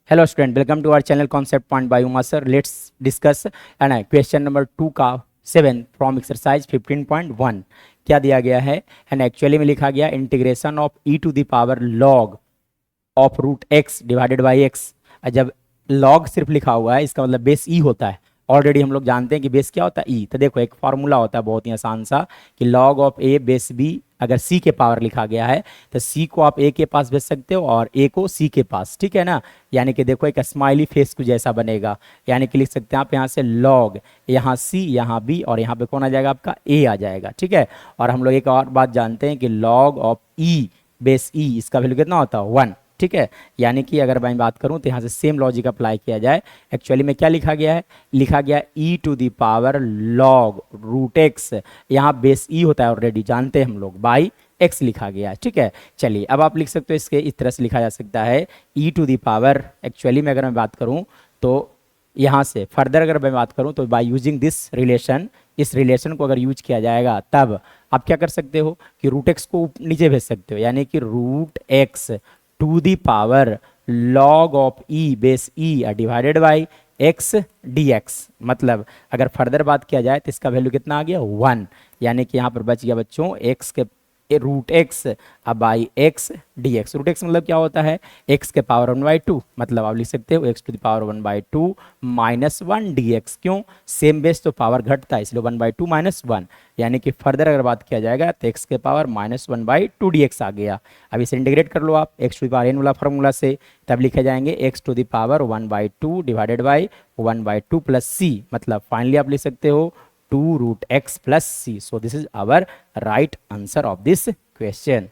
Hello student, welcome to our channel concept point by Uma sir. Let's discuss and question number 2 का 7 from exercise 15.1 क्या दिया गया है। And actually में लिखा गया integration of E to the power log of root X divided by X. जब log सिर्फ लिखा हुआ है इसका मतलब बेस ई होता है। ऑलरेडी हम लोग जानते हैं कि बेस क्या होता है, ई। तो देखो एक फॉर्मूला होता है बहुत ही आसान सा कि log of a base B, अगर सी के पावर लिखा गया है तो सी को आप ए के पास भेज सकते हो और ए को सी के पास, ठीक है ना। यानी कि देखो एक स्माइली फेस को जैसा बनेगा, यानी कि लिख सकते हैं आप यहाँ से लॉग, यहाँ सी, यहाँ बी और यहाँ पे कौन आ जाएगा, आपका ए आ जाएगा, ठीक है। और हम लोग एक और बात जानते हैं कि लॉग ऑफ ई बेस ई, इसका वैल्यू कितना होता है, 1, ठीक है। यानी कि अगर मैं बात करूं तो यहाँ से सेम लॉजिक अप्लाई किया जाए। एक्चुअली में क्या लिखा गया है, लिखा गया E to the power log root X, यहाँ बेस ई होता है ऑलरेडी जानते हैं हम लोग, बाई एक्स लिखा गया है, ठीक है। चलिए अब आप लिख सकते हो, इसके इस तरह से लिखा जा सकता है ई टू द पावर, एक्चुअली में अगर मैं बात करूं तो यहाँ से फर्दर अगर मैं बात करूं तो बाय यूजिंग दिस रिलेशन, इस रिलेशन को अगर यूज किया जाएगा तब आप क्या कर सकते हो कि रूट एक्स को नीचे भेज सकते हो, यानी कि root X to the power log of E base E divided by X D X. मतलब अगर फर्दर बात किया जाए तो इसका वैल्यू कितना आ गया, 1। यानी कि यहाँ पर बच गया बच्चों एक्स के रूट एक्स अब by X D X. Root X मतलब क्या होता है, एक्स के पावर 1/2, मतलब आप लिख सकते हो X to the power 1/2 minus 1 D X. क्यों, सेम बेस तो पावर घटता है इसलिए 1/2 माइनस 1। यानी कि फर्दर अगर बात किया जाएगा तो एक्स के पावर -1/2 डी एक्स आ गया। अब इसे इंटीग्रेट कर लो आप X to the power N वाला फॉर्मूला से, तब लिखे जाएंगे X to the power 1/2 divided by 1/2 plus C. मतलब फाइनली आप लिख सकते हो 2 root x plus c. So this is our right answer of this question.